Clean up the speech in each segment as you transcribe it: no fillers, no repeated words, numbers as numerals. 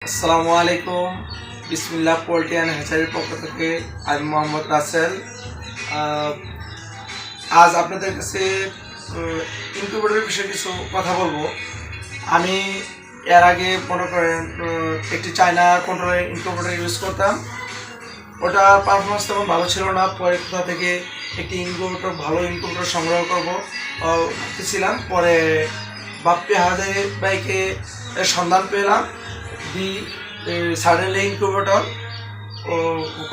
আসসালামু আলাইকুম। বিসমিল্লাহ পোল্ট্রি অ্যান্ড হ্যাচারির পক্ষ থেকে আমি মোহাম্মদ রাসেল। আজ আপনাদের কাছে ইনকিউবেটরের বিষয়ে কিছু কথা বলবো। আমি এর আগে মনে করেন একটি চায়না কন্ট্রোলের ইনকিউবেটর ইউজ করতাম। ওটা পারফরমেন্স তেমন ভালো ছিল না। পরে কোথা থেকে একটি ভালো ইনকিউবেটর সংগ্রহ করবো ভাবতেছিলাম। পরে বাপ্পি হাজারি বাইকে সন্ধান পেলাম। দি সাডেনলি ইনকিউবেটর ও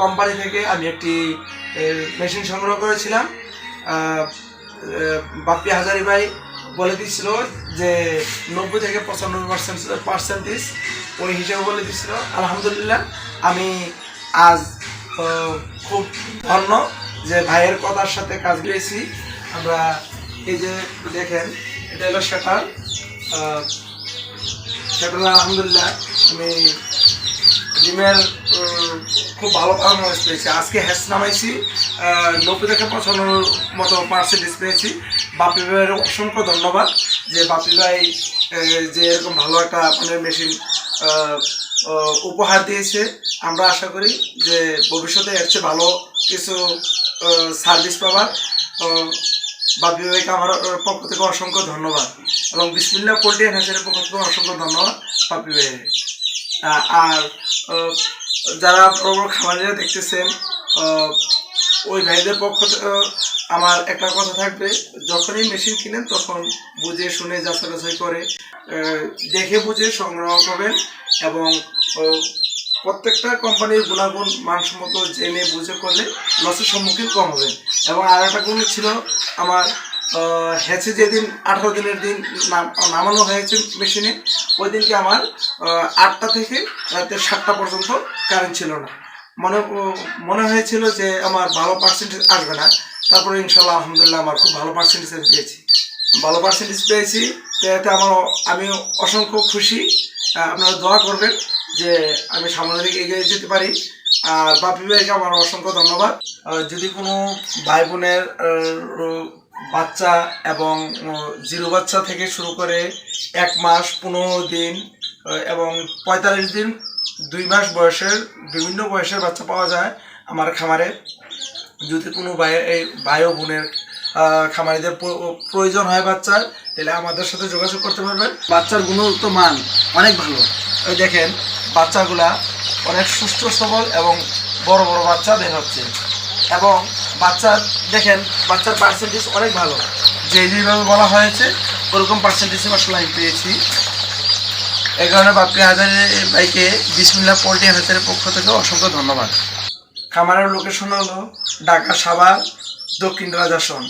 কোম্পানি থেকে আমি একটি মেশিন সংগ্রহ করেছিলাম। বাপ্পি হাজারি ভাই বলে দিচ্ছিল যে 90 থেকে 95% ওই হিসেবে বলে দিচ্ছিল। আলহামদুলিল্লাহ আমি আজ খুব ধন্য যে ভাইয়ের কথার সাথে কাজ পেয়েছি। আমরা এই যে দেখেন, এটা হলো শাটার। আলহামদুলিল্লাহ আমি ডিমের খুব ভালো পারফরমেন্স পেয়েছি। আজকে হ্যাচ নামাইছি 90 থেকে 95% পেয়েছি। বাপি ভাইয়ের অসংখ্য ধন্যবাদ যে বাপি ভাই যে এরকম ভালো একটা আপনার মেশিন উপহার দিয়েছে। আমরা আশা করি যে ভবিষ্যতে এর চেয়ে ভালো কিছু সার্ভিস পাবার। বাপি ভাইকে আমার পক্ষ থেকে অসংখ্য ধন্যবাদ এবং বিসমিল্লাহ পোল্ট্রি অ্যান্ড হ্যাচারির পক্ষ থেকে অসংখ্য ধন্যবাদ বাপি ভাই। আর যারা খামারিরা দেখতেছেন, ওই ভাইদের পক্ষ থেকে আমার একটা কথা থাকবে, যখনই মেশিন কিনেন তখন বুঝে শুনে যাচাই করে দেখে বুঝে সংগ্রহ করবেন এবং প্রত্যেকটা কোম্পানির গুণাগুণ মানসম্মত জেনে বুঝে করলে লসের সম্মুখীন কম হবেন। এবং আর একটা গুণ ছিল, আমার হ্যাচে যেদিন 18 দিনের দিন নামানো হয়েছে মেশিনে, ওই দিনকে আমার 8টা থেকে রাতে 7টা পর্যন্ত কারেন্ট ছিল না। মনে হয়েছিল যে আমার ভালো পার্সেন্টেজ আসবে না। তারপরে ইনশাল্লাহ আলহামদুলিল্লাহ আমার খুব ভালো পার্সেন্টেজ পেয়েছি। তো এতে আমি অসংখ্য খুশি। আপনারা দোয়া করবেন যে আমি সামনের দিকে এগিয়ে যেতে পারি। আর বাপি ভাইকে আমার অসংখ্য ধন্যবাদ। যদি কোনো ভাই বোনের বাচ্চা এবং জিরো বাচ্চা থেকে শুরু করে 1 মাস 15 দিন এবং 45 দিন 2 মাস বয়সের বিভিন্ন বয়সের বাচ্চা পাওয়া যায় আমার খামারে। যদি কোনো ভাই ও বোনের খামারিদের প্রয়োজন হয় বাচ্চার, তাহলে আমাদের সাথে যোগাযোগ করতে পারবেন। বাচ্চার গুণগত মান অনেক ভালো। ওই দেখেন, বাচ্চাগুলা অনেক সুস্থ সবল এবং বড় বড় বাচ্চা বের হচ্ছে। এবং বাচ্চার পার্সেন্টেজ অনেক ভালো। যেভাবে বলা হয়েছে ওরকম পার্সেন্টেজে আসলে আমি পেয়েছি। এই কারণে বাপ্পি হাজারি ভাইকে বিসমিল্লাহ পোল্ট্রি অ্যান্ড হ্যাচারির পক্ষ থেকে অসংখ্য ধন্যবাদ। খামারের লোকেশন হলো ঢাকা সাভার দক্ষিণ রাজাসন।